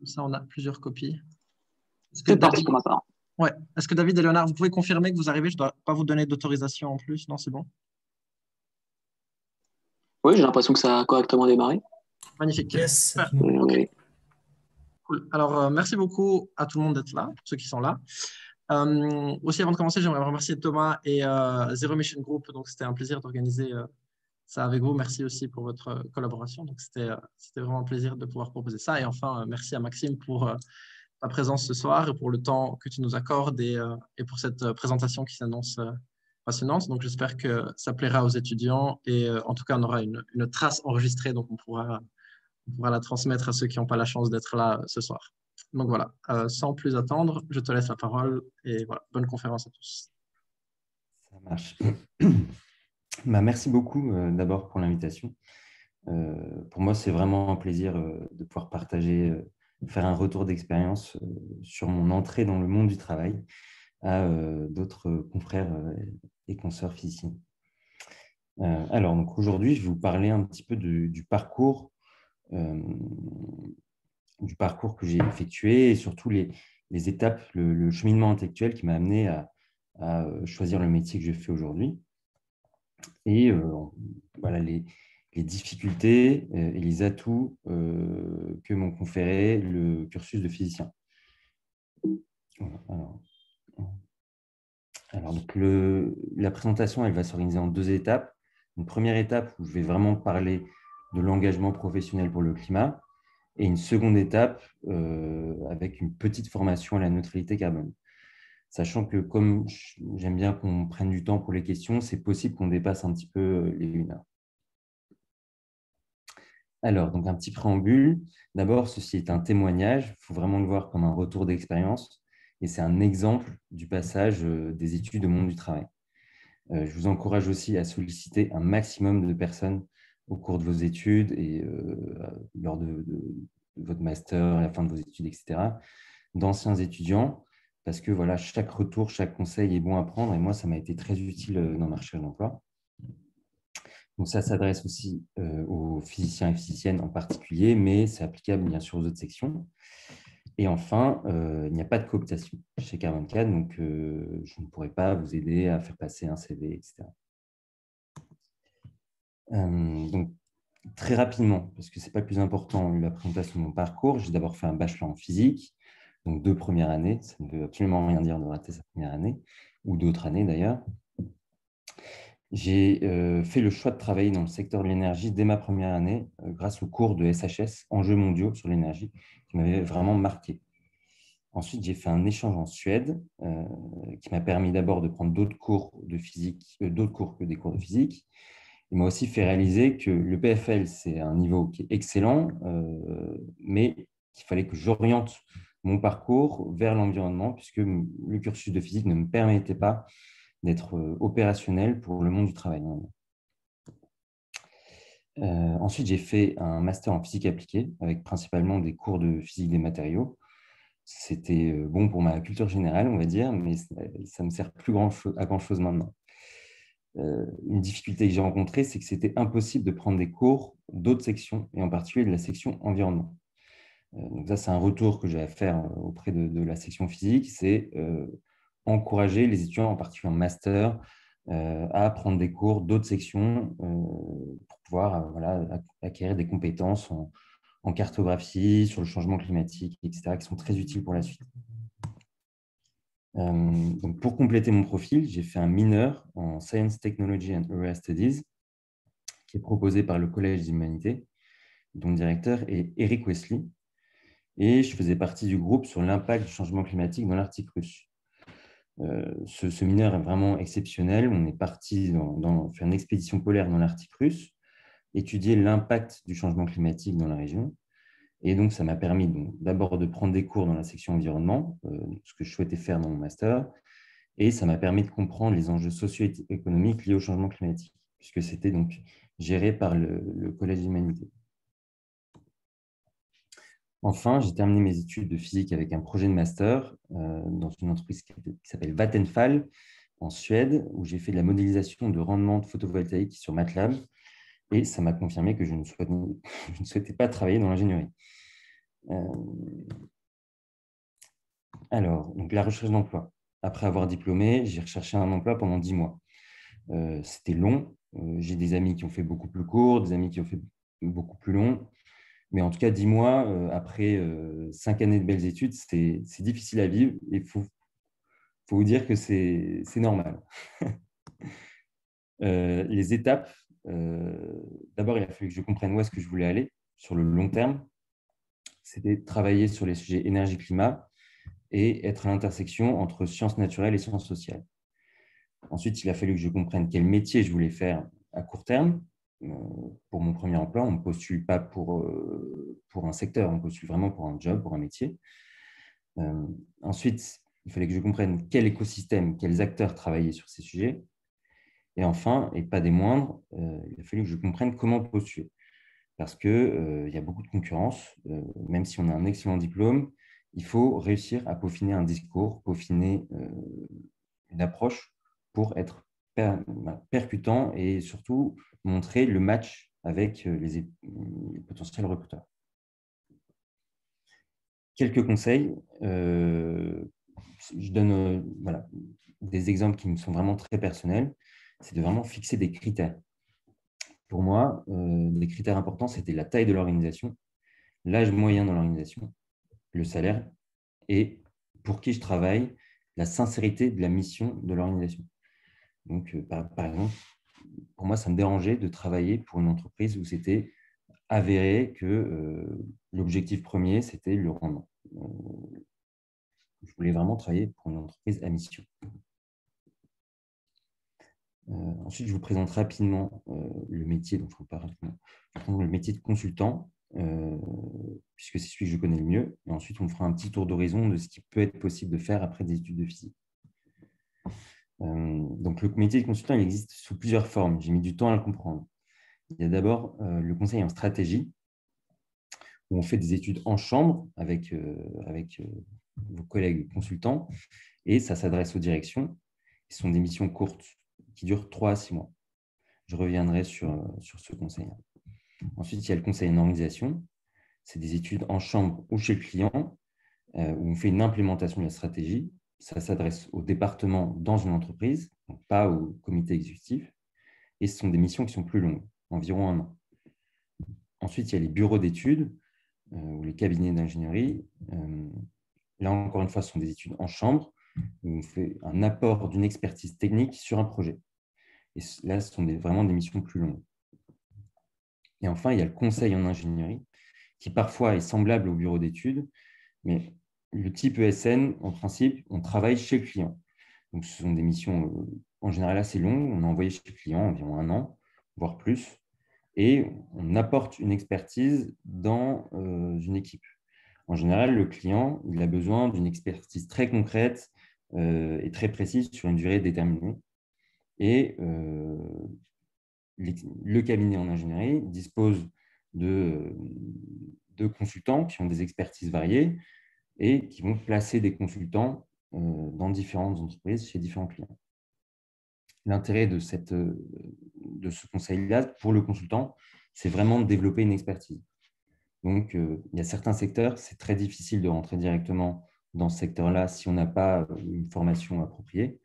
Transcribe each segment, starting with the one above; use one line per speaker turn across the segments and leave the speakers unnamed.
Comme ça, on a plusieurs copies. Est-ce que
C'est parti
David...
pour ma part.
Ouais. Est-ce que David et Léonard, vous pouvez confirmer que vous arrivez? Je ne dois pas vous donner d'autorisation en plus. Non, c'est bon.
Oui, j'ai l'impression que ça a correctement démarré.
Magnifique.
Yes, c'est tout bon.
Ok,
Oui.
cool. Alors, merci beaucoup à tout le monde d'être là, pour ceux qui sont là. Aussi, avant de commencer, j'aimerais remercier Thomas et Zero Mission Group. Donc, c'était un plaisir d'organiser ça avec vous. Merci aussi pour votre collaboration. Donc, c'était vraiment un plaisir de pouvoir proposer ça. Et enfin, merci à Maxime pour ta présence ce soir et pour le temps que tu nous accordes et pour cette présentation qui s'annonce passionnante. Donc, j'espère que ça plaira aux étudiants et en tout cas, on aura une trace enregistrée. Donc, on pourra la transmettre à ceux qui n'ont pas la chance d'être là ce soir. Donc voilà, sans plus attendre, je te laisse la parole et voilà, bonne conférence à tous.
Ça marche. Merci beaucoup d'abord pour l'invitation. Pour moi, c'est vraiment un plaisir de pouvoir partager, faire un retour d'expérience sur mon entrée dans le monde du travail à d'autres confrères et consoeurs physiciens. Alors, donc aujourd'hui, je vais vous parler un petit peu du parcours que j'ai effectué et surtout les étapes, le cheminement intellectuel qui m'a amené à choisir le métier que je fais aujourd'hui. Et voilà les difficultés et les atouts que m'ont conféré le cursus de physicien. Alors donc la présentation, elle va s'organiser en deux étapes. Une première étape où je vais vraiment parler de l'engagement professionnel pour le climat et une seconde étape avec une petite formation à la neutralité carbone. Sachant que comme j'aime bien qu'on prenne du temps pour les questions, c'est possible qu'on dépasse un petit peu les 1 heure. Alors, donc un petit préambule. D'abord, ceci est un témoignage. Il faut vraiment le voir comme un retour d'expérience. Et c'est un exemple du passage des études au monde du travail. Je vous encourage aussi à solliciter un maximum de personnes au cours de vos études et lors de votre master, à la fin de vos études, etc., d'anciens étudiants, parce que voilà, chaque retour, chaque conseil est bon à prendre. Et moi, ça m'a été très utile dans ma recherche d'emploi. Donc, ça s'adresse aussi aux physiciens et physiciennes en particulier, mais c'est applicable bien sûr aux autres sections. Et enfin, il n'y a pas de cooptation chez Carbone4, donc je ne pourrai pas vous aider à faire passer un CV, etc. Donc, très rapidement, parce que ce n'est pas le plus important, la présentation de mon parcours, j'ai d'abord fait un bachelor en physique, donc 2 premières années. Ça ne veut absolument rien dire de rater sa première année, ou d'autres années d'ailleurs. J'ai fait le choix de travailler dans le secteur de l'énergie dès ma première année grâce au cours de SHS, Enjeux mondiaux sur l'énergie, qui m'avait vraiment marqué. Ensuite, j'ai fait un échange en Suède qui m'a permis d'abord de prendre d'autres cours de physique, d'autres cours que des cours de physique. Il m'a aussi fait réaliser que le PFL, c'est un niveau qui est excellent, mais qu'il fallait que j'oriente mon parcours vers l'environnement puisque le cursus de physique ne me permettait pas d'être opérationnel pour le monde du travail. Ensuite, j'ai fait un master en physique appliquée avec principalement des cours de physique des matériaux. C'était bon pour ma culture générale, on va dire, mais ça ne me sert plus à grand-chose maintenant. Une difficulté que j'ai rencontrée, c'est que c'était impossible de prendre des cours d'autres sections, et en particulier de la section environnement. Donc ça, c'est un retour que j'ai à faire auprès de la section physique, c'est encourager les étudiants, en particulier en master, à prendre des cours d'autres sections pour pouvoir voilà, acquérir des compétences en cartographie, sur le changement climatique, etc., qui sont très utiles pour la suite. Donc pour compléter mon profil, j'ai fait un mineur en Science, Technology and Area Studies qui est proposé par le Collège des Humanités, dont le directeur est Eric Wesley. Et je faisais partie du groupe sur l'impact du changement climatique dans l'Arctique russe. Ce mineur est vraiment exceptionnel. On est parti faire une expédition polaire dans l'Arctique russe, étudier l'impact du changement climatique dans la région. Et donc, ça m'a permis d'abord de prendre des cours dans la section environnement, ce que je souhaitais faire dans mon master, et ça m'a permis de comprendre les enjeux socio-économiques liés au changement climatique, puisque c'était donc géré par le Collège des Humanités. Enfin, j'ai terminé mes études de physique avec un projet de master dans une entreprise qui s'appelle Vattenfall en Suède, où j'ai fait de la modélisation de rendement de photovoltaïque sur MATLAB, et ça m'a confirmé que je ne souhaitais pas travailler dans l'ingénierie. Alors, donc la recherche d'emploi. Après avoir diplômé, j'ai recherché un emploi pendant 10 mois. C'était long. J'ai des amis qui ont fait beaucoup plus court, des amis qui ont fait beaucoup plus long. Mais en tout cas, 10 mois, après 5 années de belles études, c'est difficile à vivre. Et il faut vous dire que c'est normal. Les étapes, d'abord, il a fallu que je comprenne où est-ce que je voulais aller sur le long terme. C'était travailler sur les sujets énergie-climat et être à l'intersection entre sciences naturelles et sciences sociales. Ensuite, il a fallu que je comprenne quel métier je voulais faire à court terme. Pour mon premier emploi, on ne postule pas pour un secteur, on postule vraiment pour un job, pour un métier. Ensuite, il fallait que je comprenne quel écosystème, quels acteurs travaillaient sur ces sujets. Et enfin, et pas des moindres, il a fallu que je comprenne comment postuler. Parce qu'il y a beaucoup de concurrence. Même si on a un excellent diplôme, il faut réussir à peaufiner un discours, peaufiner une approche pour être percutant et surtout montrer le match avec les potentiels recruteurs. Quelques conseils. Je donne voilà, des exemples qui me sont vraiment très personnels. C'est de vraiment fixer des critères. Pour moi, des critères importants, c'était la taille de l'organisation, l'âge moyen dans l'organisation, le salaire et pour qui je travaille, la sincérité de la mission de l'organisation. Donc, par exemple, pour moi, ça me dérangeait de travailler pour une entreprise où c'était avéré que l'objectif premier, c'était le rendement. Je voulais vraiment travailler pour une entreprise à mission. Ensuite, je vous présente rapidement le métier dont je vous parle. Le métier de consultant, puisque c'est celui que je connais le mieux. Et ensuite, on fera un petit tour d'horizon de ce qui peut être possible de faire après des études de physique. Donc, le métier de consultant, il existe sous plusieurs formes. J'ai mis du temps à le comprendre. Il y a d'abord le conseil en stratégie, où on fait des études en chambre avec vos collègues consultants, et ça s'adresse aux directions. Ce sont des missions courtes qui durent 3 à 6 mois. Je reviendrai sur ce conseil-là. Ensuite, il y a le conseil en organisation. C'est des études en chambre ou chez le client, où on fait une implémentation de la stratégie. Ça s'adresse au département dans une entreprise, donc pas au comité exécutif. Et ce sont des missions qui sont plus longues, environ 1 an. Ensuite, il y a les bureaux d'études ou les cabinets d'ingénierie. Là, encore une fois, ce sont des études en chambre où on fait un apport d'une expertise technique sur un projet. Et là, ce sont vraiment des missions plus longues. Et enfin, il y a le conseil en ingénierie, qui parfois est semblable au bureau d'études, mais le type ESN, en principe, on travaille chez le client. Donc, ce sont des missions en général assez longues. On est envoyé chez le client environ 1 an, voire plus, et on apporte une expertise dans une équipe. En général, le client, il a besoin d'une expertise très concrète et très précise sur une durée déterminée. Et le cabinet en ingénierie dispose de consultants qui ont des expertises variées et qui vont placer des consultants dans différentes entreprises chez différents clients. L'intérêt de ce conseil-là pour le consultant, c'est vraiment de développer une expertise. Donc, il y a certains secteurs, c'est très difficile de rentrer directement dans ce secteur-là si on n'a pas une formation appropriée.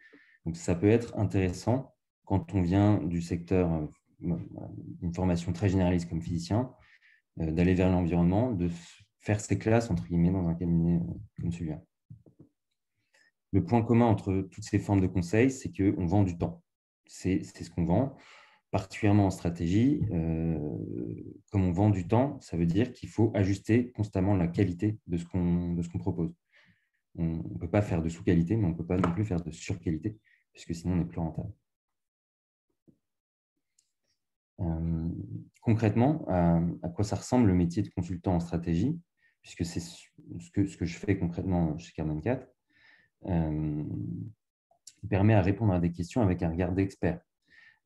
Donc, ça peut être intéressant quand on vient du secteur, une formation très généraliste comme physicien, d'aller vers l'environnement, de faire ses classes, entre guillemets, dans un cabinet comme celui-là. Le point commun entre toutes ces formes de conseils, c'est qu'on vend du temps. C'est ce qu'on vend, particulièrement en stratégie. Comme on vend du temps, ça veut dire qu'il faut ajuster constamment la qualité de ce qu'on propose. On ne peut pas faire de sous-qualité, mais on ne peut pas non plus faire de sur-qualité, puisque sinon on n'est plus rentable. Concrètement, à quoi ça ressemble le métier de consultant en stratégie, puisque c'est ce que je fais concrètement chez Carbone 4, il permet à répondre à des questions avec un regard d'expert.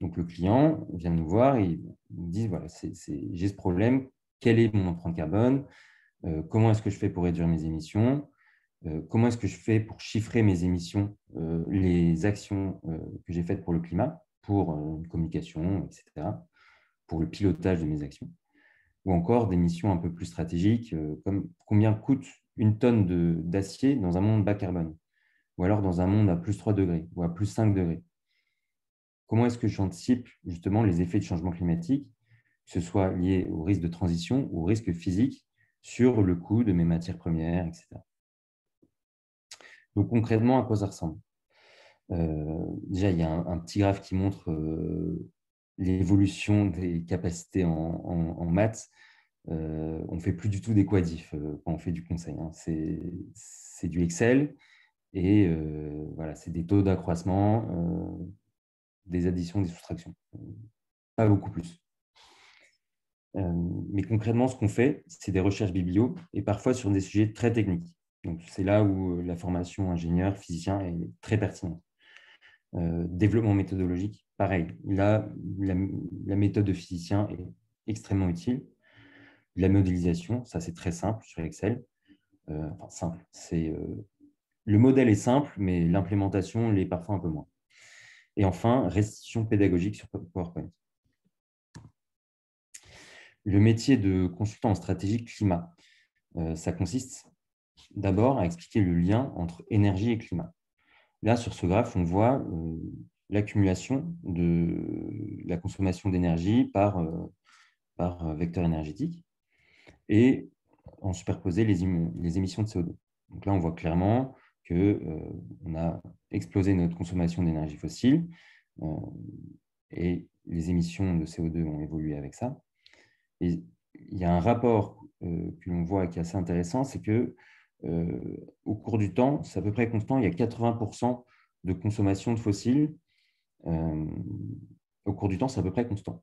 Donc, le client vient nous voir et nous dit, voilà, j'ai ce problème, quelle est mon empreinte carbone, comment est-ce que je fais pour réduire mes émissions, comment est-ce que je fais pour chiffrer mes émissions, les actions que j'ai faites pour le climat, pour une communication, etc., pour le pilotage de mes actions, ou encore des missions un peu plus stratégiques, comme combien coûte une tonne d'acier dans un monde bas carbone, ou alors dans un monde à plus 3 degrés ou à plus 5 degrés. Comment est-ce que j'anticipe justement les effets du changement climatique, que ce soit lié au risque de transition ou au risque physique sur le coût de mes matières premières, etc. Donc concrètement, à quoi ça ressemble? Déjà, il y a un petit graphe qui montre l'évolution des capacités en maths. On ne fait plus du tout des quadifs quand on fait du conseil, hein. C'est du Excel et voilà, c'est des taux d'accroissement, des additions, des soustractions. Pas beaucoup plus. Mais concrètement, ce qu'on fait, c'est des recherches biblio et parfois sur des sujets très techniques. Donc, c'est là où la formation ingénieur, physicien est très pertinente. Développement méthodologique, pareil. Là, la méthode de physicien est extrêmement utile. La modélisation, ça c'est très simple sur Excel. Enfin, simple. Le modèle est simple, mais l'implémentation l'est parfois un peu moins. Et enfin, restitution pédagogique sur PowerPoint. Le métier de consultant en stratégie climat, ça consiste d'abord à expliquer le lien entre énergie et climat. Là, sur ce graphe, on voit l'accumulation de la consommation d'énergie par vecteur énergétique et en superposer les émissions de CO2. Donc là, on voit clairement qu'on a explosé notre consommation d'énergie fossile et les émissions de CO2 ont évolué avec ça. Et il y a un rapport que l'on voit qui est assez intéressant, c'est que au cours du temps, c'est à peu près constant, il y a 80% de consommation de fossiles. Au cours du temps, c'est à peu près constant.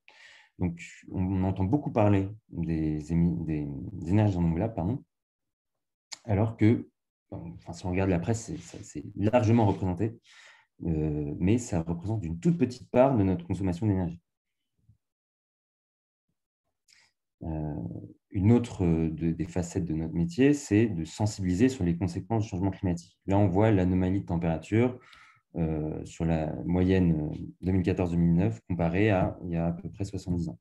Donc, on entend beaucoup parler des énergies renouvelables, pardon, alors que, enfin, si on regarde la presse, c'est largement représenté, mais ça représente une toute petite part de notre consommation d'énergie. Une autre des facettes de notre métier, c'est de sensibiliser sur les conséquences du changement climatique. Là, on voit l'anomalie de température sur la moyenne 2014-2009 comparée à il y a peu près 70 ans.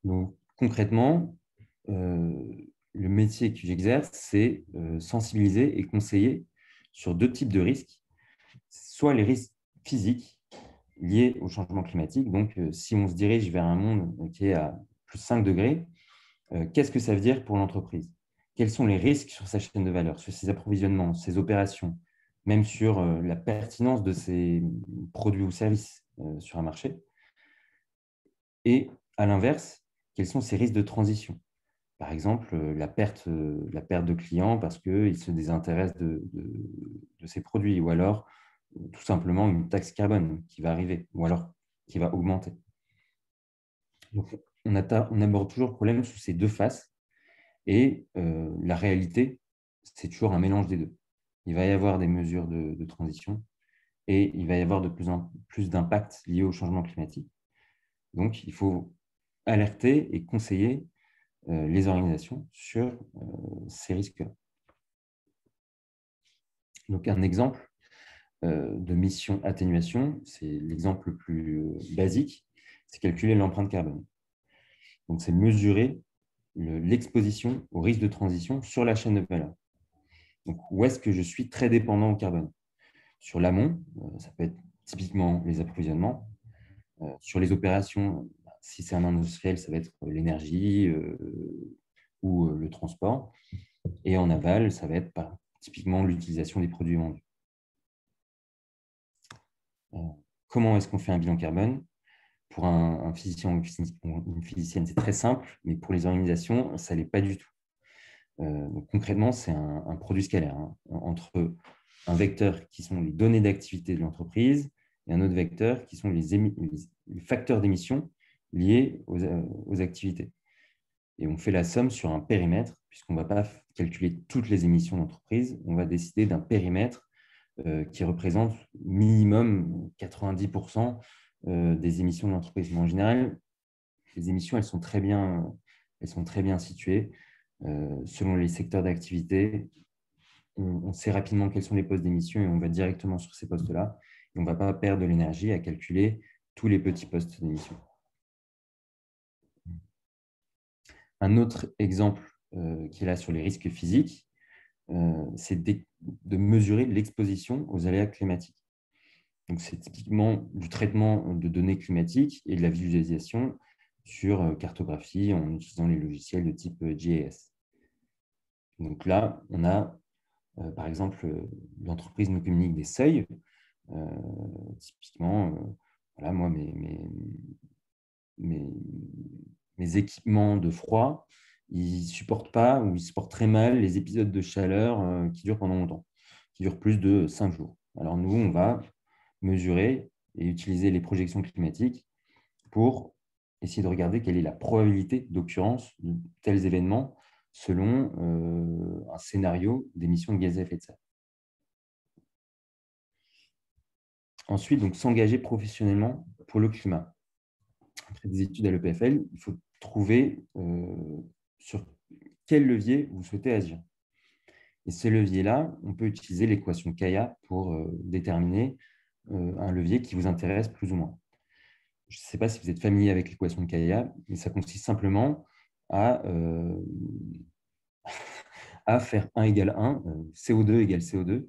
Donc, concrètement, le métier que j'exerce, c'est sensibiliser et conseiller sur deux types de risques, soit les risques physiques liés au changement climatique. Donc, si on se dirige vers un monde qui est à plus 5 degrés, qu'est-ce que ça veut dire pour l'entreprise? Quels sont les risques sur sa chaîne de valeur, sur ses approvisionnements, ses opérations, même sur la pertinence de ses produits ou services sur un marché? Et à l'inverse, quels sont ces risques de transition? Par exemple, la perte de clients parce qu'ils se désintéressent de ces produits, ou alors tout simplement une taxe carbone qui va arriver, ou alors qui va augmenter. Donc, on aborde toujours le problème sous ces deux faces, et la réalité, c'est toujours un mélange des deux. Il va y avoir des mesures de transition et il va y avoir de plus en plus d'impacts liés au changement climatique. Donc, il faut alerter et conseiller les organisations sur ces risques-là. Donc, un exemple de mission atténuation, c'est l'exemple le plus basique, c'est calculer l'empreinte carbone. Donc, c'est mesurer l'exposition au risque de transition sur la chaîne de valeur. Donc, où est-ce que je suis très dépendant au carbone? Sur l'amont, ça peut être typiquement les approvisionnements. Sur les opérations, si c'est un industriel, ça va être l'énergie ou le transport. Et en aval, ça va être typiquement l'utilisation des produits vendus. Comment est-ce qu'on fait un bilan carbone? Pour un physicien ou une physicienne, c'est très simple, mais pour les organisations, ça ne l'est pas du tout. Donc, concrètement, c'est un produit scalaire entre un vecteur qui sont les données d'activité de l'entreprise et un autre vecteur qui sont les facteurs d'émission liés aux activités. Et on fait la somme sur un périmètre, puisqu'on ne va pas calculer toutes les émissions d'entreprise, on va décider d'un périmètre qui représente minimum 90% des émissions de l'entreprise. Mais en général, les émissions, elles sont très bien situées. Selon les secteurs d'activité, on sait rapidement quels sont les postes d'émission et on va directement sur ces postes-là. Et on ne va pas perdre de l'énergie à calculer tous les petits postes d'émission. Un autre exemple qui est là sur les risques physiques, c'est de mesurer l'exposition aux aléas climatiques. Donc, c'est typiquement du traitement de données climatiques et de la visualisation sur cartographie en utilisant les logiciels de type GIS. Donc là, on a, par exemple, l'entreprise nous communique des seuils. Typiquement, voilà, moi, mes équipements de froid, ils ne supportent pas ou ils supportent très mal les épisodes de chaleur qui durent pendant longtemps, qui durent plus de 5 jours. Alors nous, on va mesurer et utiliser les projections climatiques pour essayer de regarder quelle est la probabilité d'occurrence de tels événements selon un scénario d'émissions de gaz à effet de serre. Ensuite, donc, s'engager professionnellement pour le climat. Après des études à l'EPFL, il faut trouver sur quel levier vous souhaitez agir. Et ce levier-là, on peut utiliser l'équation Kaya pour déterminer un levier qui vous intéresse plus ou moins. Je ne sais pas si vous êtes familier avec l'équation de Kaya, mais ça consiste simplement à faire 1 égale 1, CO2 égale CO2.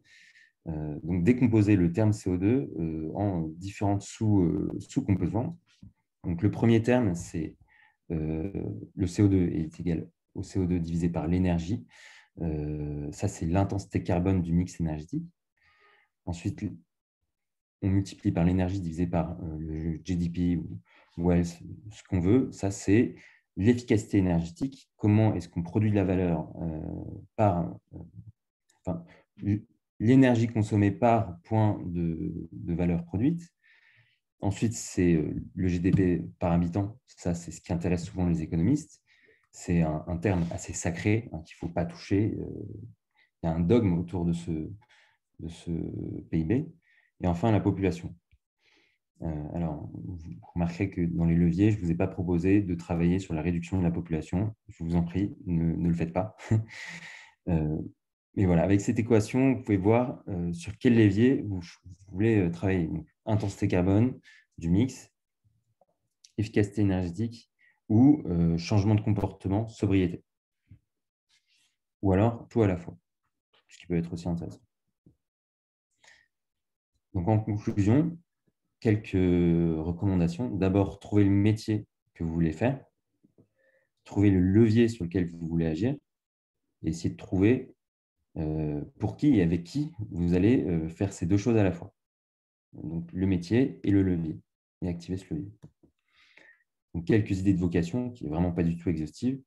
Donc, décomposer le terme CO2 en différentes sous-composantes. Donc, le premier terme, c'est le CO2 est égal au CO2 divisé par l'énergie. Ça, c'est l'intensité carbone du mix énergétique. Ensuite, on multiplie par l'énergie divisé par le GDP ou ce qu'on veut. Ça, c'est l'efficacité énergétique. Comment est-ce qu'on produit de la valeur par l'énergie consommée par point de valeur produite. Ensuite, c'est le GDP par habitant. Ça, c'est ce qui intéresse souvent les économistes. C'est un terme assez sacré qu'il ne faut pas toucher. Il y a un dogme autour de ce PIB. Et enfin, la population. Alors, vous remarquerez que dans les leviers, je ne vous ai pas proposé de travailler sur la réduction de la population. Je vous en prie, ne le faites pas. Mais voilà, avec cette équation, vous pouvez voir sur quel levier vous voulez travailler. Donc, intensité carbone du mix, efficacité énergétique ou changement de comportement, sobriété. Ou alors tout à la fois, ce qui peut être aussi intéressant. Donc, en conclusion, quelques recommandations. D'abord, trouver le métier que vous voulez faire, trouver le levier sur lequel vous voulez agir et essayer de trouver pour qui et avec qui vous allez faire ces deux choses à la fois. Donc, le métier et le levier, et activer ce levier. Donc, quelques idées de vocation, qui n'est vraiment pas du tout exhaustive.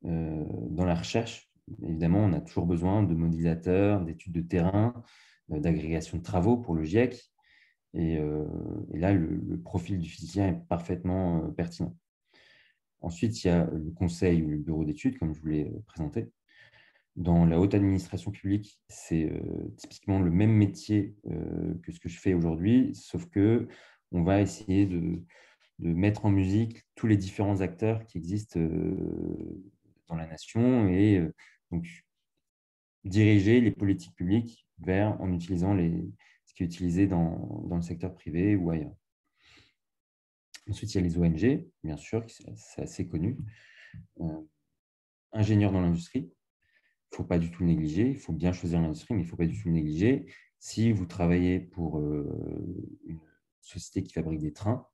Dans la recherche, évidemment, on a toujours besoin de modélisateurs, d'études de terrain, d'agrégation de travaux pour le GIEC. Et là, le profil du physicien est parfaitement pertinent. Ensuite, il y a le conseil ou le bureau d'études, comme je vous l'ai présenté. Dans la haute administration publique, c'est typiquement le même métier que ce que je fais aujourd'hui, sauf qu'on va essayer de mettre en musique tous les différents acteurs qui existent dans la nation et donc diriger les politiques publiques en utilisant ce qui est utilisé dans le secteur privé ou ailleurs. Ensuite, il y a les ONG, bien sûr, c'est assez connu. Ingénieur dans l'industrie, il ne faut pas du tout le négliger. Il faut bien choisir l'industrie, mais il ne faut pas du tout le négliger. Si vous travaillez pour une société qui fabrique des trains,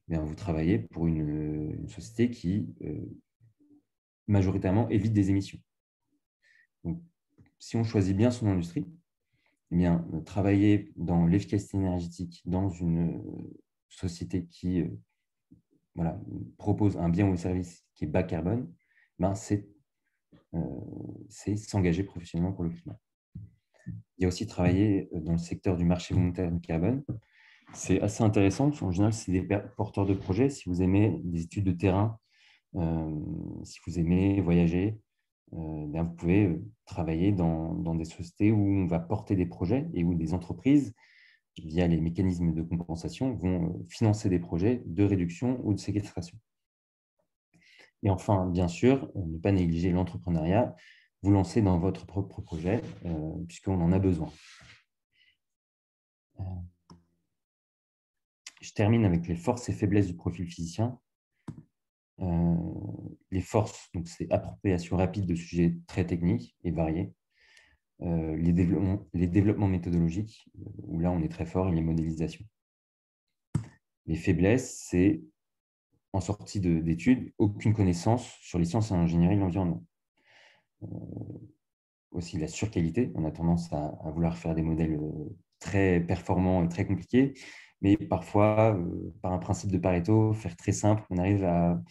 bien, vous travaillez pour une société qui majoritairement évite des émissions. Donc, si on choisit bien son industrie, eh bien, travailler dans l'efficacité énergétique dans une société qui propose un bien ou un service qui est bas carbone, ben, c'est s'engager professionnellement pour le climat. Il y a aussi travailler dans le secteur du marché volontaire du carbone. C'est assez intéressant. En général, c'est des porteurs de projets. Si vous aimez des études de terrain, si vous aimez voyager, bien, vous pouvez travailler dans des sociétés où on va porter des projets et où des entreprises, via les mécanismes de compensation, vont financer des projets de réduction ou de séquestration. Et enfin, bien sûr, ne pas négliger l'entrepreneuriat, vous lancer dans votre propre projet, puisqu'on en a besoin. Je termine avec les forces et faiblesses du profil physicien. Les forces, donc c'est appropriation rapide de sujets très techniques et variés. Les développements méthodologiques, où là on est très fort, et les modélisations. Les faiblesses, c'est en sortie d'études, aucune connaissance sur les sciences et l'ingénierie de l'environnement. Aussi la surqualité, on a tendance à vouloir faire des modèles très performants et très compliqués, mais parfois, par un principe de Pareto, faire très simple, on arrive à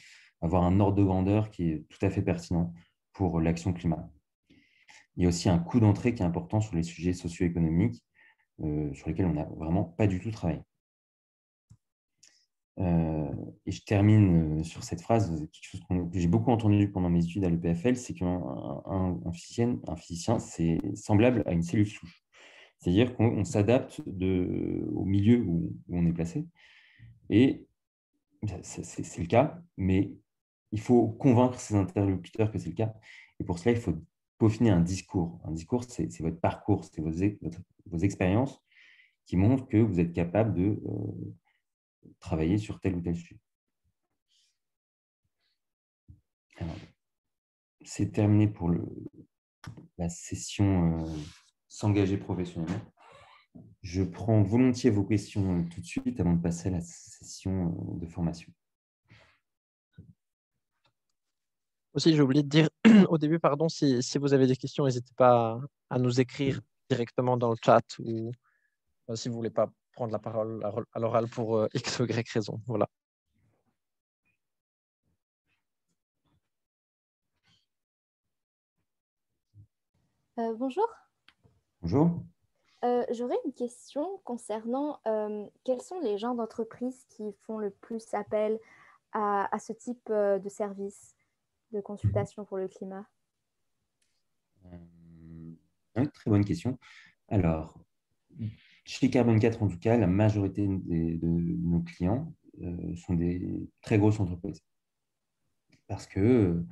avoir un ordre de grandeur qui est tout à fait pertinent pour l'action climat. Il y a aussi un coût d'entrée qui est important sur les sujets socio-économiques, sur lesquels on n'a vraiment pas du tout travaillé. Et je termine sur cette phrase, quelque chose que j'ai beaucoup entendu pendant mes études à l'EPFL, c'est qu'un physicien, c'est semblable à une cellule souche. C'est-à-dire qu'on s'adapte au milieu où on est placé. Et c'est le cas, mais il faut convaincre ses interlocuteurs que c'est le cas. Et pour cela, il faut peaufiner un discours. Un discours, c'est votre parcours, c'est vos expériences qui montrent que vous êtes capable de travailler sur tel ou tel sujet. C'est terminé pour la session s'engager professionnellement. Je prends volontiers vos questions tout de suite avant de passer à la session de formation.
Aussi, j'ai oublié de dire au début, pardon, si vous avez des questions, n'hésitez pas à nous écrire directement dans le chat ou si vous ne voulez pas prendre la parole à l'oral pour X ou Y raison. Voilà.
Bonjour.
Bonjour.
J'aurais une question concernant quels sont les genres d'entreprises qui font le plus appel à ce type de service de consultation pour le climat?
Très bonne question. Alors, chez Carbone 4, en tout cas, la majorité de nos clients sont des très grosses entreprises. Parce que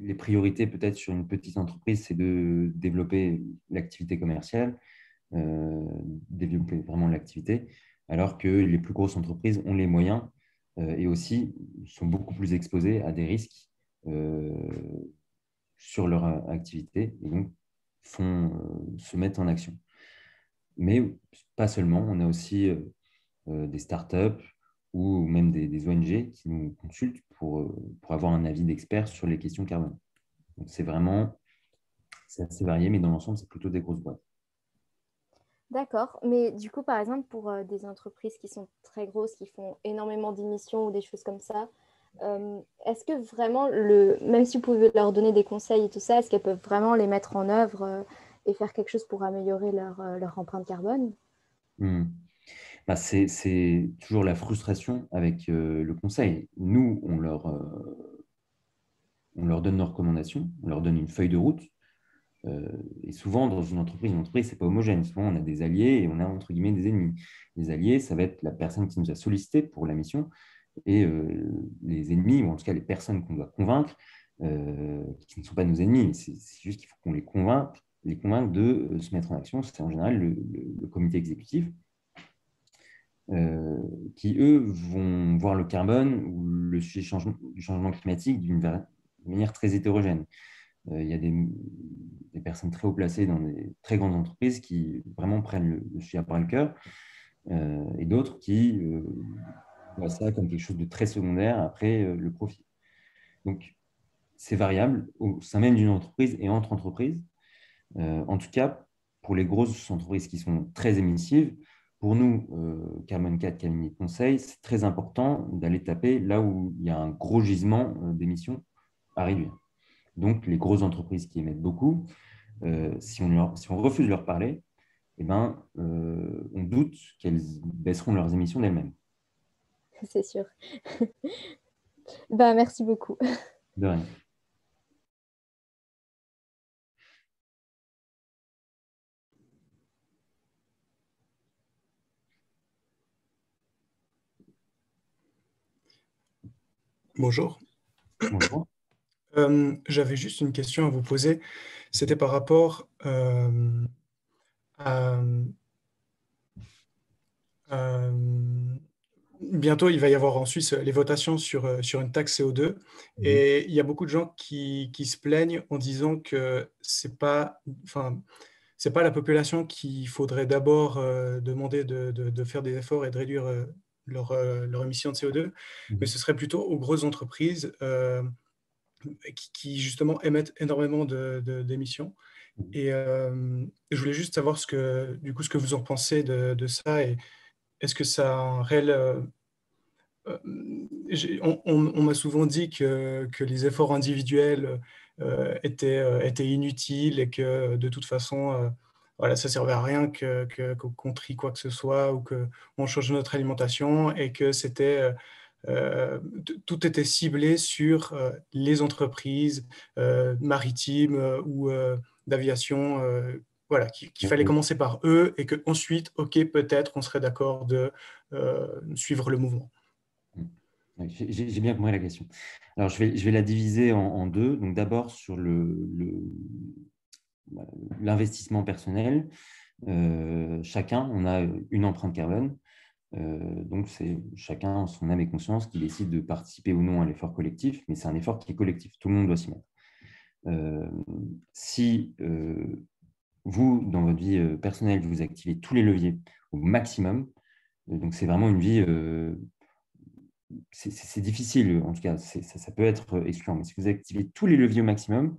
les priorités, peut-être, sur une petite entreprise, c'est de développer l'activité commerciale, développer vraiment l'activité, alors que les plus grosses entreprises ont les moyens et aussi sont beaucoup plus exposées à des risques sur leur activité et donc se mettre en action. Mais pas seulement, on a aussi des startups ou même des ONG qui nous consultent pour avoir un avis d'expert sur les questions carbone. Donc c'est assez varié, mais dans l'ensemble, c'est plutôt des grosses boîtes.
D'accord, mais du coup, par exemple, pour des entreprises qui sont très grosses, qui font énormément d'émissions ou des choses comme ça, est-ce que vraiment, même si vous pouvez leur donner des conseils et tout ça, est-ce qu'elles peuvent vraiment les mettre en œuvre et faire quelque chose pour améliorer leur empreinte carbone?
Bah, c'est toujours la frustration avec le conseil. Nous, on leur donne nos recommandations, on leur donne une feuille de route. Et souvent, dans une entreprise, ce n'est pas homogène. Souvent, on a des alliés et on a, entre guillemets, des ennemis. Les alliés, ça va être la personne qui nous a sollicité pour la mission. Et les ennemis, ou en tout cas les personnes qu'on doit convaincre, qui ne sont pas nos ennemis, c'est juste qu'il faut qu'on les convainque de se mettre en action. C'est en général le comité exécutif qui, eux, vont voir le carbone ou le sujet du changement climatique d'une manière très hétérogène. Il y a des personnes très haut placées dans des très grandes entreprises qui vraiment prennent le sujet à bras le cœur et d'autres qui voient ça comme quelque chose de très secondaire après le profit. Donc, c'est variable au sein même d'une entreprise et entre entreprises. En tout cas, pour les grosses entreprises qui sont très émissives, pour nous, Carbone 4 cabinet de conseil, c'est très important d'aller taper là où il y a un gros gisement d'émissions à réduire. Donc, les grosses entreprises qui émettent beaucoup, si on refuse de leur parler, eh ben, on doute qu'elles baisseront leurs émissions d'elles-mêmes.
C'est sûr. Ben, merci beaucoup.
De rien.
Bonjour.
Bonjour.
J'avais juste une question à vous poser. C'était par rapport à Bientôt, il va y avoir en Suisse les votations sur une taxe CO2. Et il y a beaucoup de gens qui se plaignent en disant que enfin, c'est pas la population qu'il faudrait d'abord demander de faire des efforts et de réduire leur émission de CO2, mais ce serait plutôt aux grosses entreprises qui justement émettent énormément d'émissions. Et je voulais juste savoir ce que vous en pensez de ça, et est-ce que ça a un réel... on m'a souvent dit que les efforts individuels étaient inutiles et que de toute façon, voilà, ça servait à rien qu'on trie quoi que ce soit ou qu'on change notre alimentation, et que tout était ciblé sur les entreprises maritimes ou d'aviation. Voilà, qu'il fallait commencer par eux et qu'ensuite, ok, peut-être on serait d'accord de suivre le mouvement.
Oui, j'ai bien compris la question. Alors, je vais la diviser en deux. Donc, d'abord, sur l'investissement personnel. Chacun, on a une empreinte carbone. Donc, c'est chacun en son âme et conscience qui décide de participer ou non à l'effort collectif, mais c'est un effort qui est collectif. Tout le monde doit s'y mettre. Si vous, dans votre vie personnelle, vous activez tous les leviers au maximum, donc c'est vraiment une vie... c'est difficile, en tout cas, ça peut être excluant. Mais si vous activez tous les leviers au maximum,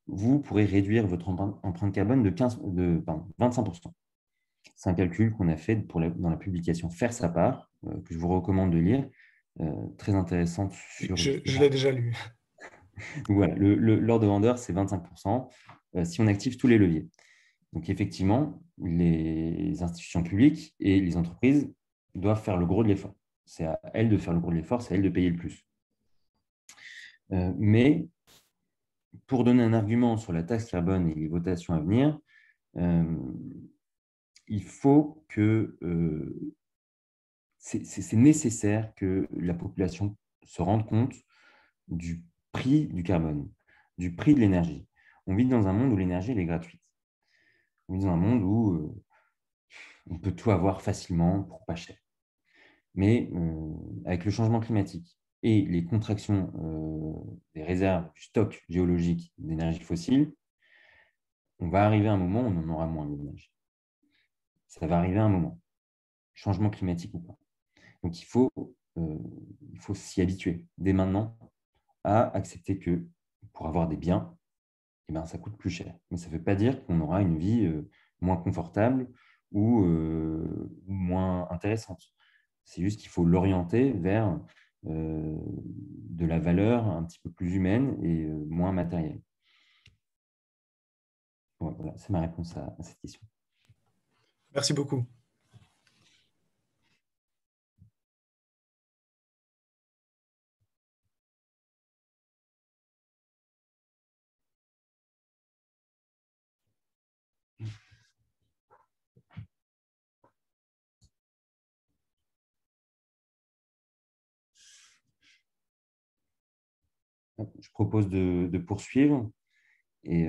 vous pourrez réduire votre empreinte carbone de 25%. C'est un calcul qu'on a fait dans la publication Faire sa part, que je vous recommande de lire, très intéressante.
Je l'ai déjà lu.
Donc voilà, l'ordre de grandeur, c'est 25% si on active tous les leviers. Donc effectivement, les institutions publiques et les entreprises doivent faire le gros de l'effort. C'est à elles de faire le gros de l'effort, c'est à elles de payer le plus. Mais pour donner un argument sur la taxe carbone et les votations à venir, il faut que c'est nécessaire que la population se rende compte du prix du carbone, du prix de l'énergie. On vit dans un monde où l'énergie est gratuite. On vit dans un monde où on peut tout avoir facilement pour pas cher. Mais avec le changement climatique et les contractions des réserves du stock géologique d'énergie fossile, on va arriver à un moment où on en aura moins d'énergie. Ça va arriver à un moment, changement climatique ou pas. Donc, il faut s'y habituer dès maintenant à accepter que pour avoir des biens, eh ben, ça coûte plus cher. Mais ça ne veut pas dire qu'on aura une vie moins confortable ou moins intéressante. C'est juste qu'il faut l'orienter vers de la valeur un petit peu plus humaine et moins matérielle. Voilà, c'est ma réponse à cette question.
Merci beaucoup.
Je propose de poursuivre et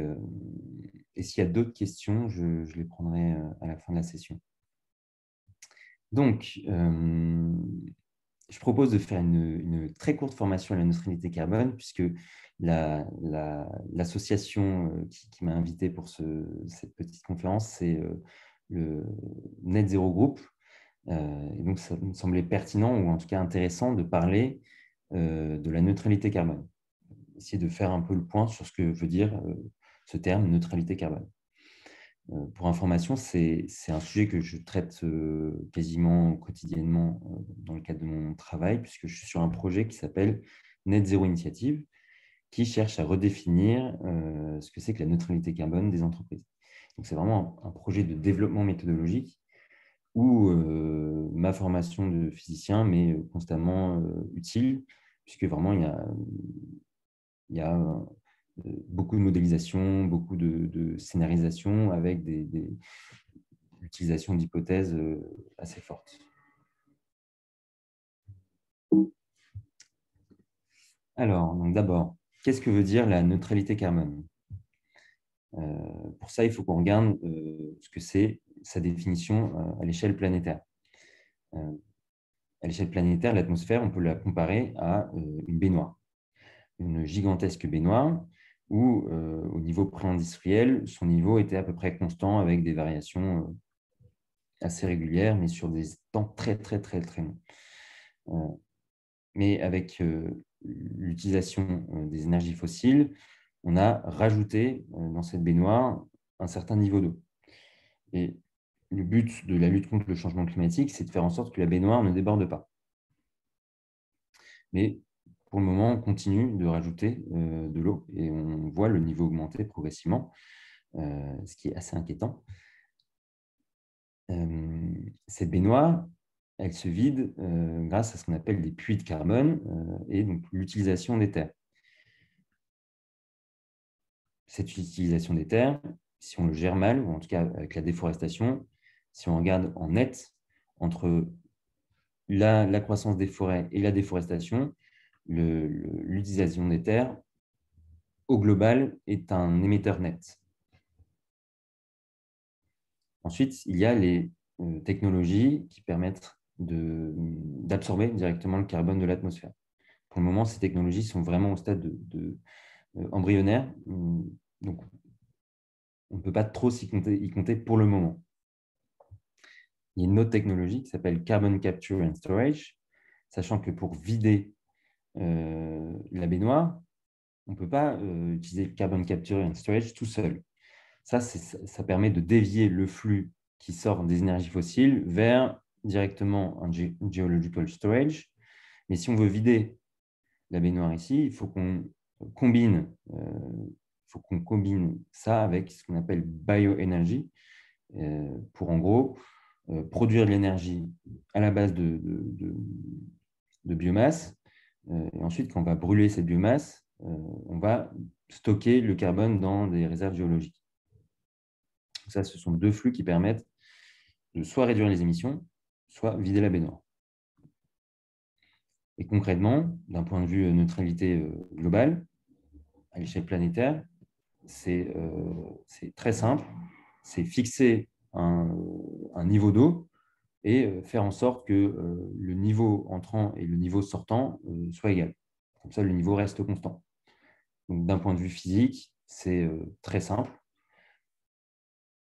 s'il y a d'autres questions, je les prendrai à la fin de la session. Donc, je propose de faire une très courte formation à la neutralité carbone, puisque l'association qui m'a invité pour cette petite conférence, c'est le Net Zero Group. Et donc, ça me semblait pertinent, ou en tout cas intéressant, de parler de la neutralité carbone. Essayer de faire un peu le point sur ce que veut dire ce terme neutralité carbone. Pour information, c'est un sujet que je traite quasiment quotidiennement dans le cadre de mon travail, puisque je suis sur un projet qui s'appelle Net Zero Initiative, qui cherche à redéfinir ce que c'est que la neutralité carbone des entreprises. Donc, c'est vraiment un projet de développement méthodologique où ma formation de physicien m'est constamment utile, puisque vraiment, il y a beaucoup de modélisation, beaucoup de scénarisation avec l'utilisation d'hypothèses assez fortes. Alors, d'abord, qu'est-ce que veut dire la neutralité carbone? Pour ça, il faut qu'on regarde ce que c'est sa définition à l'échelle planétaire. à l'échelle planétaire, l'atmosphère, on peut la comparer à une baignoire, une gigantesque baignoire où, au niveau pré-industriel, son niveau était à peu près constant avec des variations assez régulières, mais sur des temps très, très, très, très longs. Mais avec l'utilisation des énergies fossiles, on a rajouté dans cette baignoire un certain niveau d'eau. Et le but de la lutte contre le changement climatique, c'est de faire en sorte que la baignoire ne déborde pas. Mais pour le moment, on continue de rajouter de l'eau et on voit le niveau augmenter progressivement, ce qui est assez inquiétant. Cette baignoire, elle se vide grâce à ce qu'on appelle des puits de carbone et donc l'utilisation des terres. Cette utilisation des terres, si on le gère mal, ou en tout cas avec la déforestation, si on regarde en net entre la croissance des forêts et la déforestation, l'utilisation des terres, au global, est un émetteur net. Ensuite, il y a les technologies qui permettent d'absorber directement le carbone de l'atmosphère. Pour le moment, ces technologies sont vraiment au stade embryonnaire, donc on ne peut pas trop y compter pour le moment. Il y a une autre technologie qui s'appelle Carbon Capture and Storage, sachant que pour vider la baignoire, on ne peut pas utiliser le Carbon Capture and Storage tout seul. Ça permet de dévier le flux qui sort des énergies fossiles vers directement un geological storage. Mais si on veut vider la baignoire ici, il faut qu'on combine ça avec ce qu'on appelle bioénergie pour en gros produire de l'énergie à la base de biomasse. Et ensuite, quand on va brûler cette biomasse, on va stocker le carbone dans des réserves géologiques. Ça, ce sont deux flux qui permettent de soit réduire les émissions, soit vider la baignoire. Et concrètement, d'un point de vue neutralité globale, à l'échelle planétaire, c'est très simple. C'est fixer un niveau d'eau et faire en sorte que le niveau entrant et le niveau sortant soient égaux. Comme ça, le niveau reste constant. Donc, d'un point de vue physique, c'est très simple.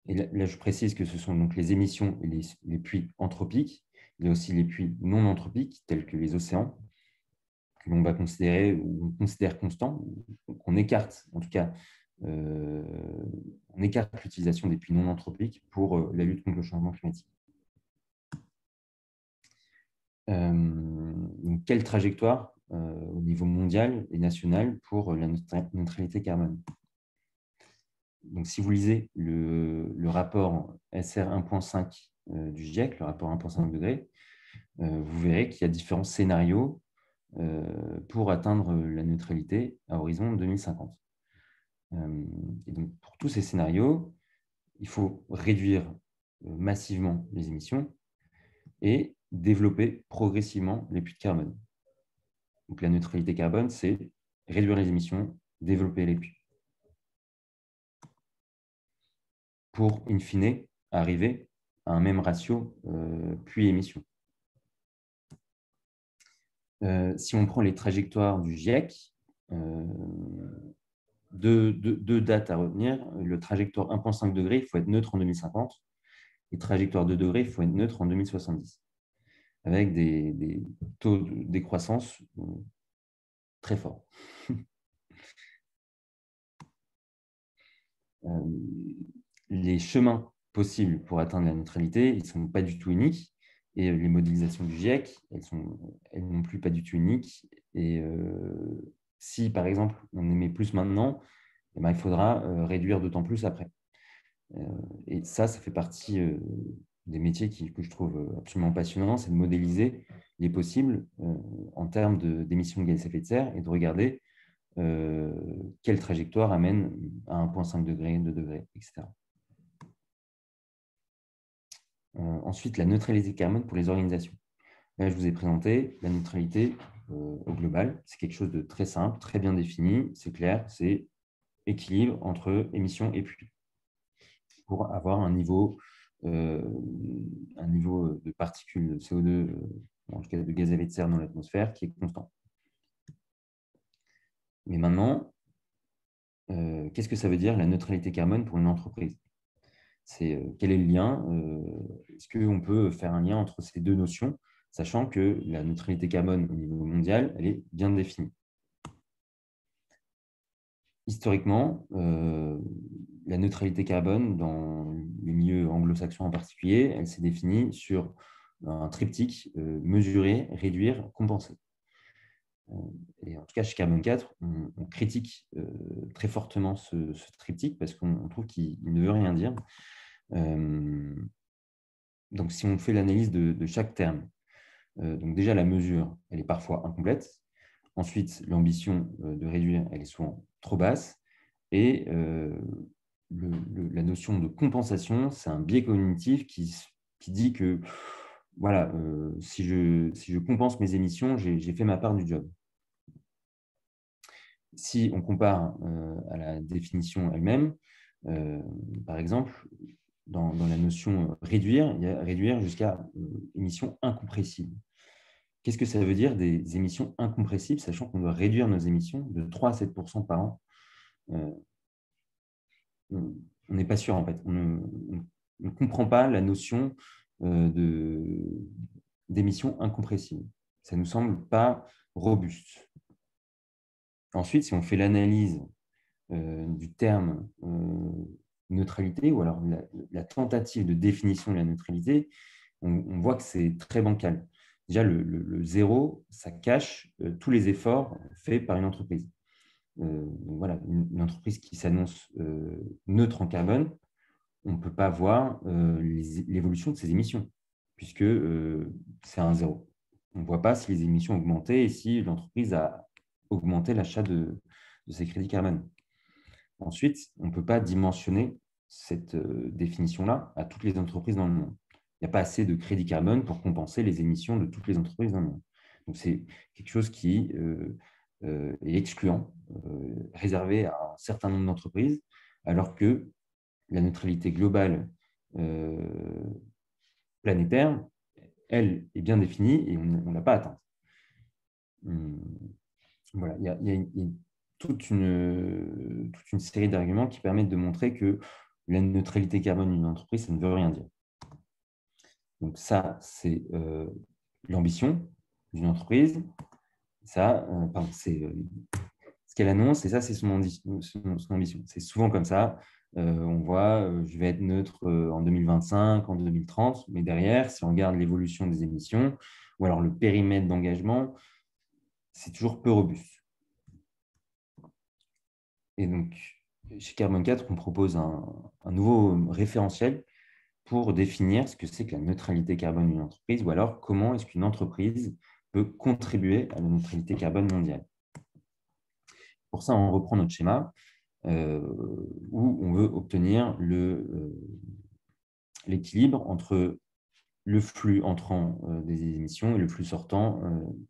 Et là, je précise que ce sont donc les émissions et les puits anthropiques. Il y a aussi les puits non anthropiques, tels que les océans, que l'on va considérer ou on considère constants, qu'on écarte, en tout cas, on écarte l'utilisation des puits non anthropiques pour la lutte contre le changement climatique. Donc, quelle trajectoire au niveau mondial et national pour la neutralité carbone? Donc, si vous lisez le rapport SR 1.5 du GIEC, le rapport 1.5 degrés, vous verrez qu'il y a différents scénarios pour atteindre la neutralité à horizon 2050. Et donc, pour tous ces scénarios, il faut réduire massivement les émissions et développer progressivement les puits de carbone. Donc, la neutralité carbone, c'est réduire les émissions, développer les puits, pour, in fine, arriver à un même ratio puits-émissions. Si on prend les trajectoires du GIEC, deux dates à retenir. Le trajectoire 1,5 degré, il faut être neutre en 2050. Et trajectoire 2 degrés, il faut être neutre en 2070. Avec des taux de décroissance très forts. Les chemins possibles pour atteindre la neutralité, ils ne sont pas du tout uniques. Et les modélisations du GIEC, elles non plus pas du tout uniques. Et si, par exemple, on émet plus maintenant, eh bien, il faudra réduire d'autant plus après. Et ça fait partie des métiers que je trouve absolument passionnants, c'est de modéliser les possibles en termes d'émissions de gaz à effet de serre et de regarder quelle trajectoire amène à 1,5 degré, 2 degrés, etc. Ensuite, la neutralité carbone pour les organisations. Là, je vous ai présenté la neutralité au global. C'est quelque chose de très simple, très bien défini, c'est clair, c'est équilibre entre émissions et puits pour avoir un niveau de particules de CO2 en tout cas de gaz à effet de serre dans l'atmosphère, qui est constant. Mais maintenant, qu'est-ce que ça veut dire la neutralité carbone pour une entreprise? Quel est le lien? Est-ce qu'on peut faire un lien entre ces deux notions, sachant que la neutralité carbone au niveau mondial, elle est bien définie? Historiquement, la neutralité carbone, dans les milieux anglo-saxons en particulier, elle s'est définie sur un triptyque mesurer, réduire, compenser. Et en tout cas, chez Carbone 4, on critique très fortement ce triptyque parce qu'on trouve qu'il ne veut rien dire. Donc, si on fait l'analyse de chaque terme, donc déjà, la mesure, elle est parfois incomplète. Ensuite, l'ambition de réduire, elle est souvent trop basse. Et la notion de compensation, c'est un biais cognitif qui dit que voilà, si je compense mes émissions, j'ai fait ma part du job. Si on compare à la définition elle-même, par exemple, dans la notion réduire, il y a réduire jusqu'à émissions incompressibles. Qu'est-ce que ça veut dire des émissions incompressibles, sachant qu'on doit réduire nos émissions de 3 à 7 % par an? On n'est pas sûr, en fait. On ne comprend pas la notion d'émissions incompressibles. Ça ne nous semble pas robuste. Ensuite, si on fait l'analyse du terme neutralité, ou alors la tentative de définition de la neutralité, on voit que c'est très bancal. Déjà, le zéro, ça cache tous les efforts faits par une entreprise. Donc voilà, une entreprise qui s'annonce neutre en carbone, on ne peut pas voir l'évolution de ses émissions, puisque c'est un zéro. On ne voit pas si les émissions ont augmenté et si l'entreprise a augmenté l'achat de ses crédits carbone. Ensuite, on ne peut pas dimensionner cette définition-là à toutes les entreprises dans le monde. Il n'y a pas assez de crédits carbone pour compenser les émissions de toutes les entreprises dans le monde. Donc, c'est quelque chose qui est excluant, réservé à un certain nombre d'entreprises, alors que la neutralité globale planétaire, elle, est bien définie et on ne l'a pas atteinte. Voilà, il y a toute une série d'arguments qui permettent de montrer que la neutralité carbone d'une entreprise, ça ne veut rien dire. Donc ça, c'est l'ambition d'une entreprise. Ça, c'est ce qu'elle annonce, et ça, c'est son ambition. C'est souvent comme ça. On voit, je vais être neutre en 2025, en 2030, mais derrière, si on regarde l'évolution des émissions, ou alors le périmètre d'engagement, c'est toujours peu robuste. Et donc, chez Carbone 4, on propose un nouveau référentiel pour définir ce que c'est que la neutralité carbone d'une entreprise, ou alors comment est-ce qu'une entreprise peut contribuer à la neutralité carbone mondiale. Pour ça, on reprend notre schéma où on veut obtenir l'équilibre entre le flux entrant des émissions et le flux sortant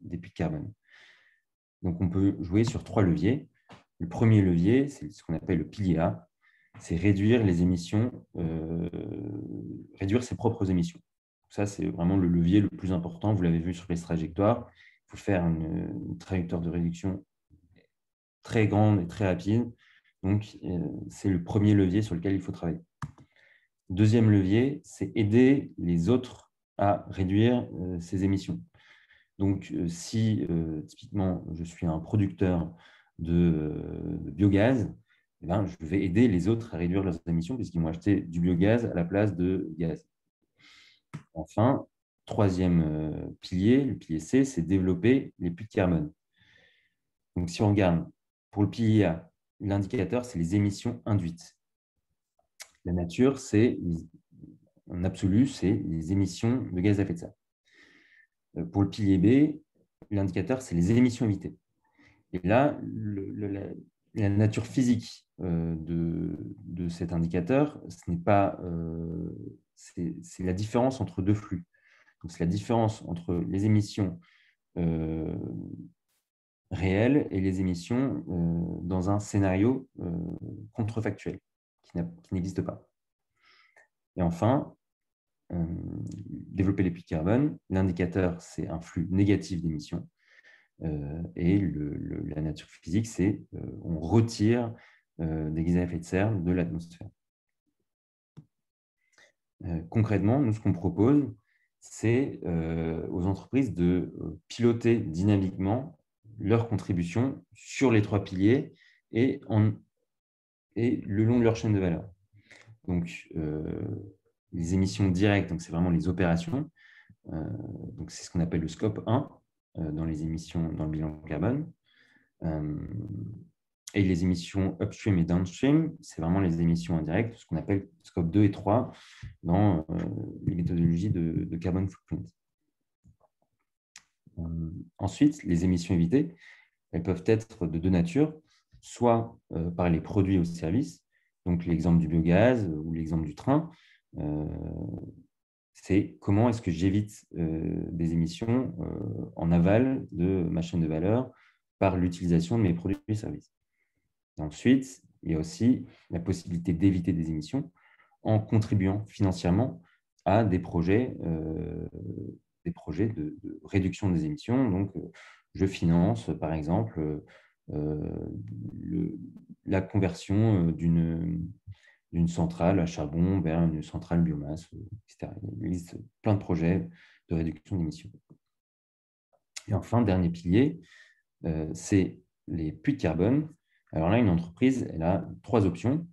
des puits de carbone. Donc, on peut jouer sur 3 leviers. Le premier levier, c'est ce qu'on appelle le pilier A, c'est réduire les émissions, réduire ses propres émissions. Ça, c'est vraiment le levier le plus important. Vous l'avez vu sur les trajectoires. Il faut faire une trajectoire de réduction très grande et très rapide. Donc, c'est le premier levier sur lequel il faut travailler. Deuxième levier, c'est aider les autres à réduire ces émissions. Donc, si typiquement, je suis un producteur de biogaz, eh bien, je vais aider les autres à réduire leurs émissions puisqu'ils vont acheter du biogaz à la place de gaz. Enfin, troisième pilier, le pilier C, c'est développer les puits de carbone. Donc, si on regarde pour le pilier A, l'indicateur, c'est les émissions induites. La nature, en absolu, c'est les émissions de gaz à effet de serre. Pour le pilier B, l'indicateur, c'est les émissions évitées. Et là, la nature physique de cet indicateur, ce n'est pas, c'est la différence entre deux flux. Donc, c'est la différence entre les émissions réelles et les émissions dans un scénario contrefactuel qui n'existe pas. Et enfin, développer les puits de carbone. L'indicateur, c'est un flux négatif d'émissions. Et la nature physique, c'est on retire des gaz à effet de serre de l'atmosphère. Concrètement, nous, ce qu'on propose, c'est aux entreprises de piloter dynamiquement leur contribution sur les 3 piliers et le long de leur chaîne de valeur. Donc, les émissions directes, donc c'est vraiment les opérations. Donc, c'est ce qu'on appelle le scope 1 dans les émissions, dans le bilan carbone. Et les émissions upstream et downstream, c'est vraiment les émissions indirectes, ce qu'on appelle scope 2 et 3 dans les méthodologies de carbon footprint. Ensuite, les émissions évitées, elles peuvent être de 2 natures, soit par les produits ou services, donc l'exemple du biogaz ou l'exemple du train, c'est comment est-ce que j'évite des émissions en aval de ma chaîne de valeur par l'utilisation de mes produits et services. Et ensuite, il y a aussi la possibilité d'éviter des émissions en contribuant financièrement à des projets de réduction des émissions. Donc, je finance, par exemple, la conversion d'une centrale à charbon vers une centrale biomasse, etc. Il existe plein de projets de réduction d'émissions. Et enfin, dernier pilier, c'est les puits de carbone. Alors là, une entreprise, elle a 3 options.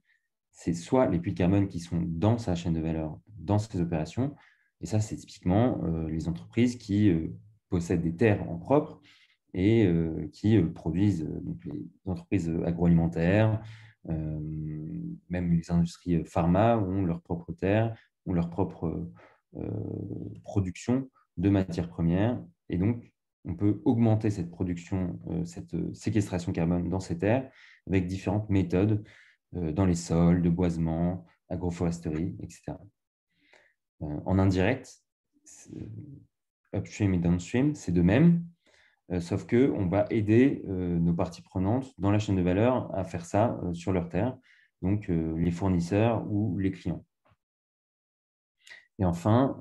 C'est soit les puits de carbone qui sont dans sa chaîne de valeur, dans ses opérations, et ça, c'est typiquement les entreprises qui possèdent des terres en propre et qui produisent, donc les entreprises agroalimentaires, même les industries pharma ont leur propre terre, ont leur propre production de matières premières, et donc on peut augmenter cette production, cette séquestration carbone dans ces terres avec différentes méthodes dans les sols, de boisement, agroforesterie, etc. En indirect, upstream et downstream, c'est de même, sauf qu'on va aider nos parties prenantes dans la chaîne de valeur à faire ça sur leur terre, donc les fournisseurs ou les clients. Et enfin,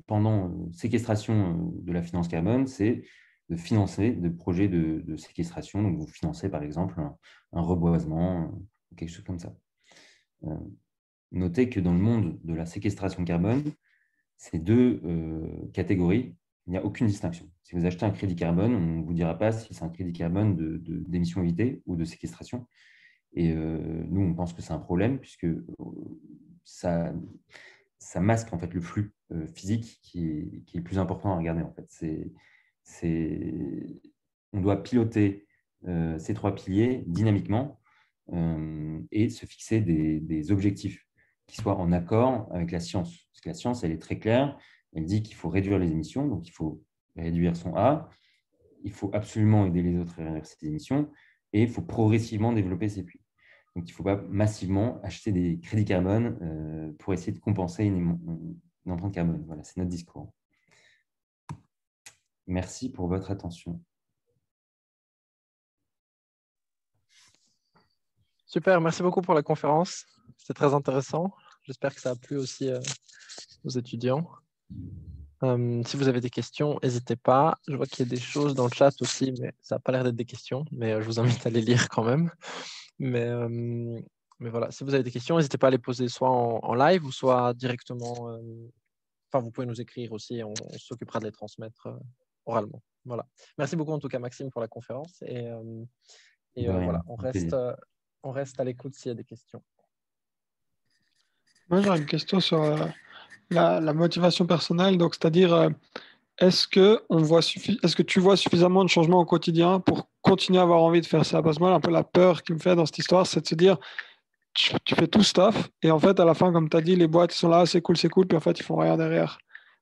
pendant séquestration de la finance carbone, c'est de financer des projets de séquestration. Donc, vous financez par exemple un reboisement, quelque chose comme ça. Notez que dans le monde de la séquestration carbone, ces 2 catégories, il n'y a aucune distinction. Si vous achetez un crédit carbone, on ne vous dira pas si c'est un crédit carbone d'émissions évitées ou de séquestration. Et nous, on pense que c'est un problème puisque ça masque en fait le flux physique qui est le plus important à regarder. En fait. On doit piloter ces 3 piliers dynamiquement et se fixer des objectifs qui soient en accord avec la science. Parce que la science, elle est très claire. Elle dit qu'il faut réduire les émissions, donc il faut réduire son A. Il faut absolument aider les autres à réduire ces émissions et il faut progressivement développer ces puits. Donc, il ne faut pas massivement acheter des crédits carbone pour essayer de compenser une empreinte carbone. Voilà, c'est notre discours. Merci pour votre attention.
Super, merci beaucoup pour la conférence. C'était très intéressant. J'espère que ça a plu aussi aux étudiants. Si vous avez des questions, n'hésitez pas. Je vois qu'il y a des choses dans le chat aussi, mais ça n'a pas l'air d'être des questions. Mais je vous invite à les lire quand même. Mais voilà, si vous avez des questions, n'hésitez pas à les poser soit en live ou soit directement. Enfin, vous pouvez nous écrire aussi. On s'occupera de les transmettre oralement. Voilà. Merci beaucoup en tout cas, Maxime, pour la conférence. Et voilà, on reste à l'écoute s'il y a des questions.
Moi, j'aurais une question sur la motivation personnelle. Donc, c'est-à-dire, est-ce que tu vois suffisamment de changements au quotidien pour continuer à avoir envie de faire ça? Parce que moi, un peu la peur qui me fait dans cette histoire, c'est de se dire, tu fais tout stuff, et en fait, à la fin, comme tu as dit, les boîtes sont là, c'est cool, puis en fait, ils font rien derrière.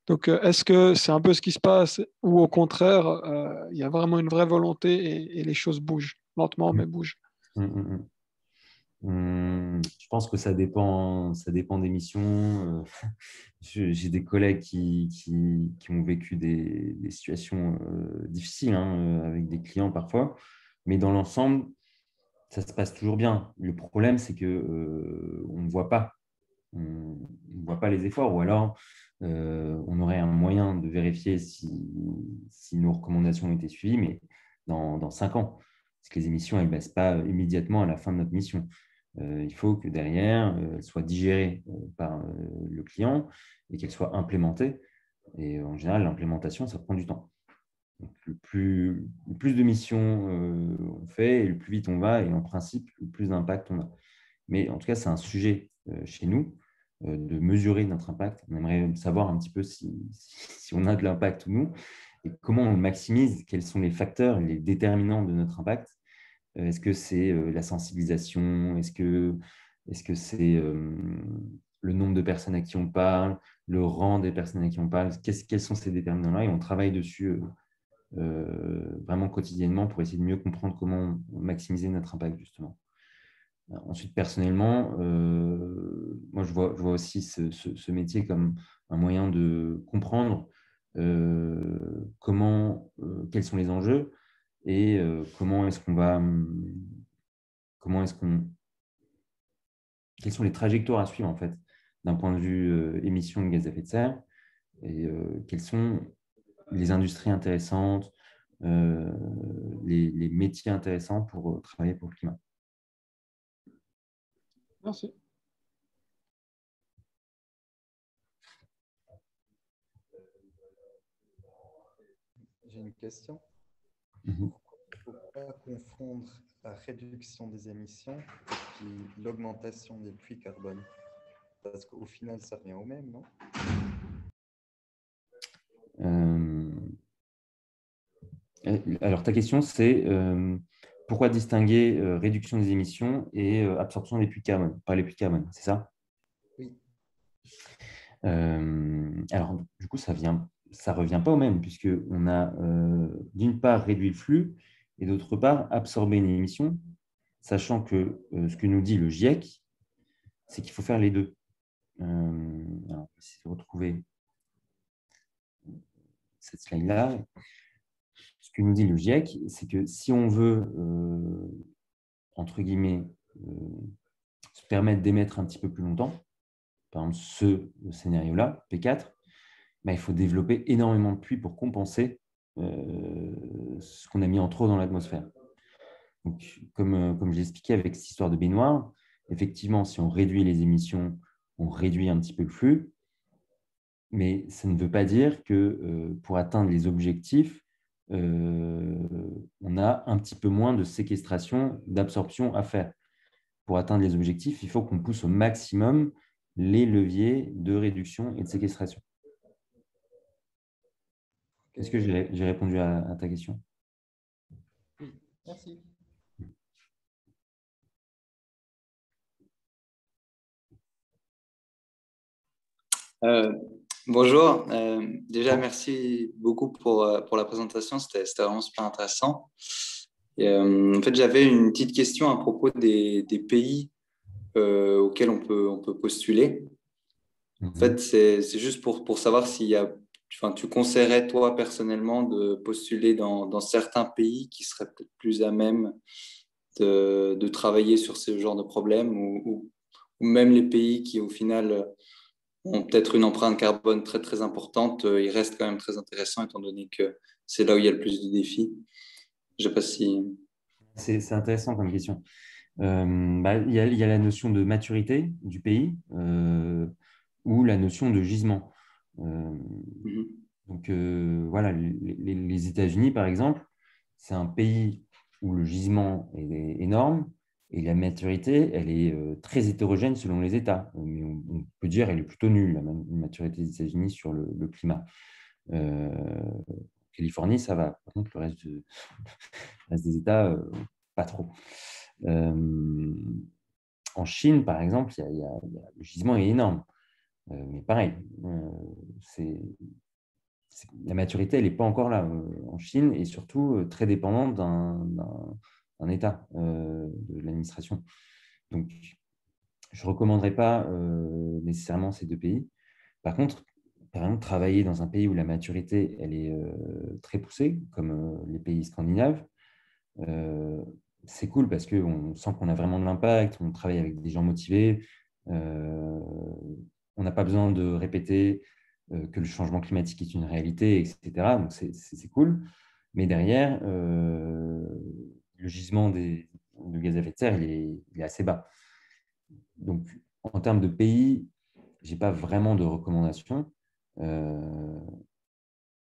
Donc, est-ce que c'est un peu ce qui se passe, ou au contraire, il y a vraiment une vraie volonté et les choses bougent, lentement, mais bougent?
Je pense que ça dépend des missions. J'ai des collègues qui ont vécu des situations difficiles avec des clients parfois, mais dans l'ensemble, ça se passe toujours bien. Le problème, c'est qu'on ne voit pas on ne voit pas les efforts, ou alors on aurait un moyen de vérifier si nos recommandations ont été suivies, mais dans 5 ans. Parce que les émissions, elles ne baissent pas immédiatement à la fin de notre mission. Il faut que derrière, elles soient digérées par le client et qu'elles soient implémentées. Et en général, l'implémentation, ça prend du temps. Donc, le plus de missions on fait, et le plus vite on va, et en principe, le plus d'impact on a. Mais en tout cas, c'est un sujet chez nous de mesurer notre impact. On aimerait savoir un petit peu si on a de l'impact ou non, et comment on le maximise, quels sont les facteurs, les déterminants de notre impact. Est-ce que c'est la sensibilisation? Est-ce que c'est le nombre de personnes à qui on parle, le rang des personnes à qui on parle? Quels sont ces déterminants-là? Et on travaille dessus vraiment quotidiennement pour essayer de mieux comprendre comment maximiser notre impact, justement. Ensuite, personnellement, moi, je vois aussi ce métier comme un moyen de comprendre quels sont les enjeux et quelles sont les trajectoires à suivre, en fait, d'un point de vue émissions de gaz à effet de serre, et quelles sont les industries intéressantes, les métiers intéressants pour travailler pour le climat.
Merci.
J'ai une question.
Mhm.
Pourquoi confondre la réduction des émissions et puis l'augmentation des puits carbone? Parce qu'au final, ça revient au même, non?
Alors, ta question, c'est pourquoi distinguer réduction des émissions et absorption des puits de carbone, pas les puits de carbone, c'est ça?
Oui.
Alors, du coup, ça revient pas au même, puisqu'on a d'une part réduit le flux et d'autre part absorbé une émission, sachant que ce que nous dit le GIEC, c'est qu'il faut faire les deux. Alors, on va essayer de retrouver cette slide-là. Ce que nous dit le GIEC, c'est que si on veut, entre guillemets, se permettre d'émettre un petit peu plus longtemps, par exemple ce scénario-là, P4, ben, il faut développer énormément de puits pour compenser ce qu'on a mis en trop dans l'atmosphère. Donc, comme je l'expliquais avec cette histoire de baignoire, effectivement, si on réduit les émissions, on réduit un petit peu le flux, mais ça ne veut pas dire que pour atteindre les objectifs, on a un petit peu moins de séquestration, d'absorption à faire. Pour atteindre les objectifs, il faut qu'on pousse au maximum les leviers de réduction et de séquestration. Est-ce que j'ai répondu à ta question?
Oui, merci.
Bonjour. Déjà, merci beaucoup pour la présentation. C'était vraiment super intéressant. Et, en fait, j'avais une petite question à propos des pays auxquels on peut postuler. En fait, c'est juste pour savoir s'il y a, enfin, tu conseillerais, toi, personnellement, de postuler dans certains pays qui seraient peut-être plus à même de travailler sur ce genre de problèmes ou même les pays qui, au final, ont peut-être une empreinte carbone très, très importante, ils restent quand même très intéressants étant donné que c'est là où il y a le plus de défis. Je ne sais pas si…
C'est intéressant comme question. Il y a la notion de maturité du pays ou la notion de gisement. Donc, voilà, les États-Unis, par exemple, c'est un pays où le gisement est énorme et la maturité, elle est très hétérogène selon les États. Mais on peut dire qu'elle est plutôt nulle, la maturité des États-Unis sur le climat. Californie, ça va. Par contre, le reste des États, pas trop. En Chine, par exemple, le gisement est énorme. Mais pareil, la maturité, elle n'est pas encore là en Chine et surtout très dépendante d'un État, de l'administration. Donc, je ne recommanderais pas nécessairement ces deux pays. Par contre, par exemple, travailler dans un pays où la maturité elle est très poussée, comme les pays scandinaves, c'est cool parce qu'on sent qu'on a vraiment de l'impact, on travaille avec des gens motivés, On n'a pas besoin de répéter que le changement climatique est une réalité, etc. Donc, c'est cool. Mais derrière, le gisement de gaz à effet de serre, il est assez bas. Donc, en termes de pays, je n'ai pas vraiment de recommandations.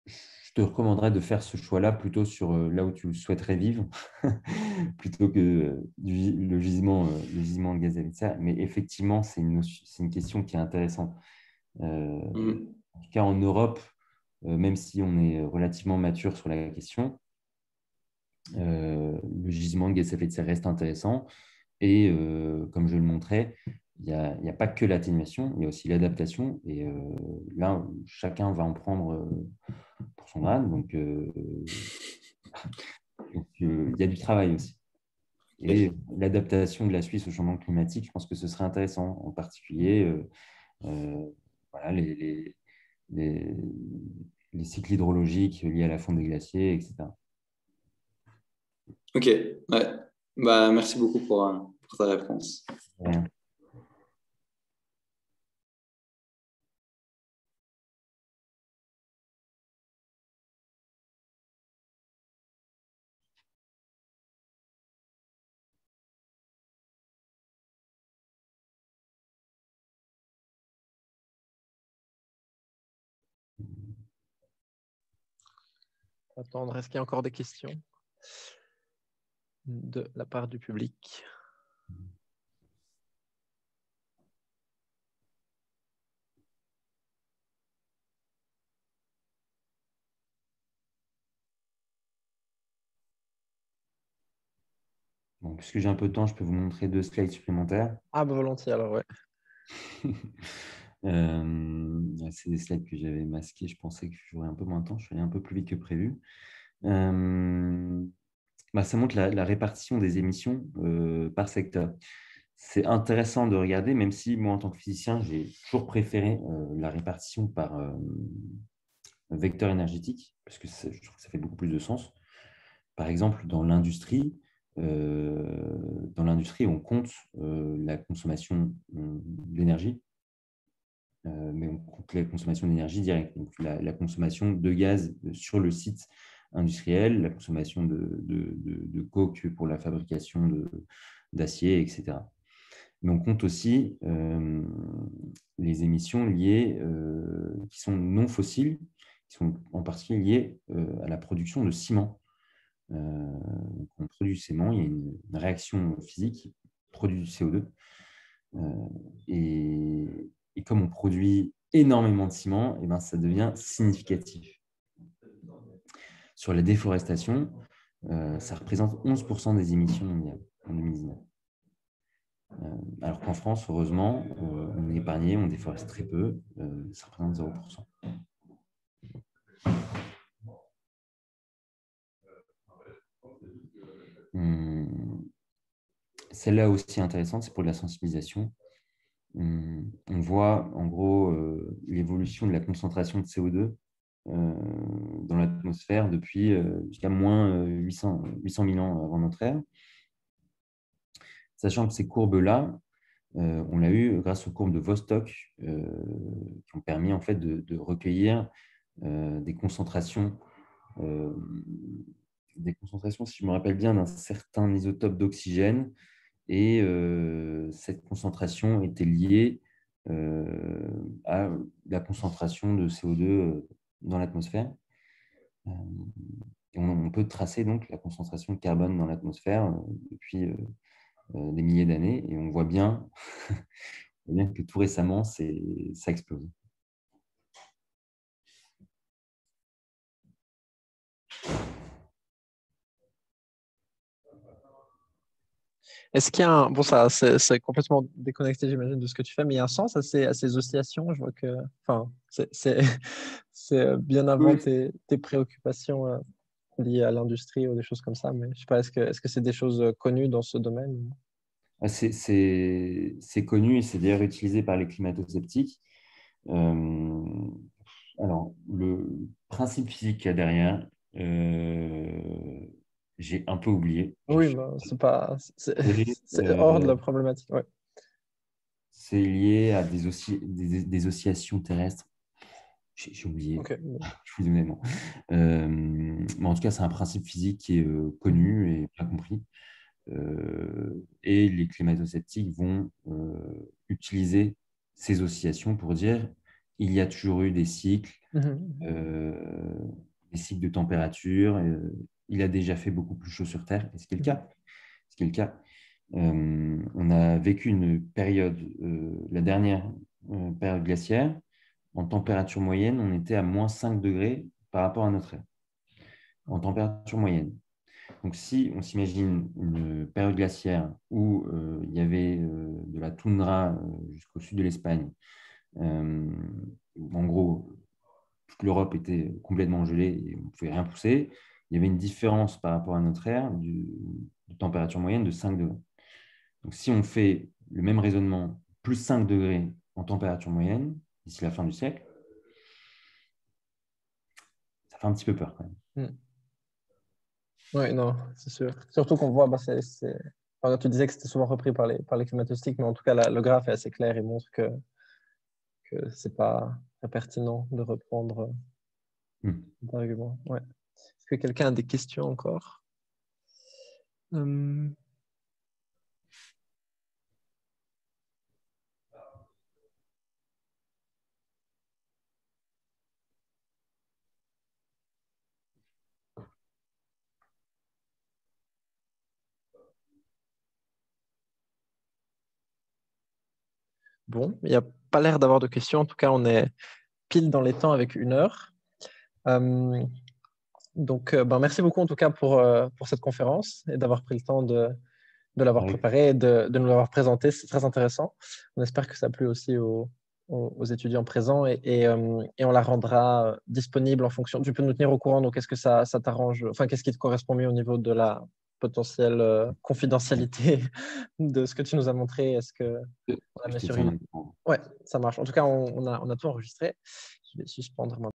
Je te recommanderais de faire ce choix-là plutôt sur là où tu souhaiterais vivre, plutôt que le gisement de gaz à effet de serre. Mais effectivement, c'est une question qui est intéressante. En tout cas, en Europe, même si on est relativement mature sur la question, le gisement de gaz à effet de serre reste intéressant. Et comme je le montrais, il n'y a pas que l'atténuation, il y a aussi l'adaptation. Et là, chacun va en prendre pour son grade. Donc, il y a du travail aussi. Et l'adaptation de la Suisse au changement climatique, je pense que ce serait intéressant. En particulier, voilà, les cycles hydrologiques liés à la fonte des glaciers, etc.
Ok, ouais. Bah, merci beaucoup pour ta réponse.
Ouais.
Attendre, est-ce qu'il y a encore des questions de la part du public?
Bon, puisque j'ai un peu de temps, je peux vous montrer 2 slides supplémentaires.
Ah, bah, volontiers alors, ouais.
C'est des slides que j'avais masqués. Je pensais que j'aurais un peu moins de temps. Je suis allé un peu plus vite que prévu. Ça montre la répartition des émissions par secteur. C'est intéressant de regarder, même si moi, en tant que physicien, j'ai toujours préféré la répartition par vecteur énergétique, parce que je trouve que ça fait beaucoup plus de sens. Par exemple, dans l'industrie, on compte la consommation d'énergie, mais on compte la consommation d'énergie directe, donc la consommation de gaz sur le site industriel, la consommation de coke pour la fabrication d'acier, etc. Mais on compte aussi les émissions liées, qui sont non fossiles, qui sont en particulier liées à la production de ciment. On produit du ciment, il y a une réaction physique qui produit du CO2. Et comme on produit énormément de ciment, et ben, ça devient significatif. Sur la déforestation, ça représente 11% des émissions mondiales en 2019. Alors qu'en France, heureusement, on est épargné, on déforeste très peu, ça représente 0%. Celle-là aussi intéressante, c'est pour la sensibilisation. On voit en gros l'évolution de la concentration de CO2 dans l'atmosphère depuis jusqu'à moins 800 000 ans avant notre ère. Sachant que ces courbes-là, on l'a eu grâce aux courbes de Vostok qui ont permis en fait de recueillir des concentrations, si je me rappelle bien, d'un certain isotope d'oxygène. Et cette concentration était liée à la concentration de CO2 dans l'atmosphère. On peut tracer donc la concentration de carbone dans l'atmosphère depuis des milliers d'années, et on voit bien, que tout récemment, ça explose.
Est-ce qu'il y a un... Bon, ça, c'est complètement déconnecté, j'imagine, de ce que tu fais, mais il y a un sens à ces oscillations. Je vois que... Enfin, c'est bien avant
Oui.
tes préoccupations liées à l'industrie ou des choses comme ça, mais je ne sais pas, est-ce que c'est des choses connues dans ce domaine?
C'est connu et c'est d'ailleurs utilisé par les climato-sceptiques. Alors, le principe physique qu'il y a derrière, j'ai un peu oublié.
Oui, bah, c'est hors de la problématique. Ouais.
c'est lié à des oscillations terrestres. J'ai oublié,
Ok.
je suis désolé. Non. Mais en tout cas, c'est un principe physique qui est connu et bien compris. Et les climato-sceptiques vont utiliser ces oscillations pour dire il y a toujours eu des cycles de température, il a déjà fait beaucoup plus chaud sur Terre, et ce qui est le cas. Ce qui est le cas. On a vécu une période, la dernière période glaciaire, en température moyenne, on était à moins 5 degrés par rapport à notre ère, en température moyenne. Donc, si on s'imagine une période glaciaire où il y avait de la toundra jusqu'au sud de l'Espagne, en gros, toute l'Europe était complètement gelée et on ne pouvait rien pousser, il y avait une différence par rapport à notre ère de température moyenne de 5 degrés. Donc, si on fait le même raisonnement, plus 5 degrés en température moyenne d'ici la fin du siècle, ça fait un petit peu peur quand même.
Oui, non, c'est sûr. Surtout qu'on voit, enfin, tu disais que c'était souvent repris par les climato-sceptiques, mais en tout cas, le graphe est assez clair et montre que ce n'est pas très pertinent de reprendre l'argument. Ouais. Est-ce que quelqu'un a des questions encore? Bon, il n'y a pas l'air d'avoir de questions. En tout cas, on est pile dans les temps avec 1 heure. Donc, merci beaucoup en tout cas pour cette conférence et d'avoir pris le temps de l'avoir préparée et de nous l'avoir présentée. C'est très intéressant. On espère que ça a plu aussi aux étudiants présents et on la rendra disponible en fonction. Tu peux nous tenir au courant, donc est-ce que ça t'arrange, enfin, qu'est-ce qui te correspond mieux au niveau de la potentielle confidentialité de ce que tu nous as montré? Est-ce que on a mis sur une... Ouais, ça marche. En tout cas, on a tout enregistré. Je vais suspendre maintenant.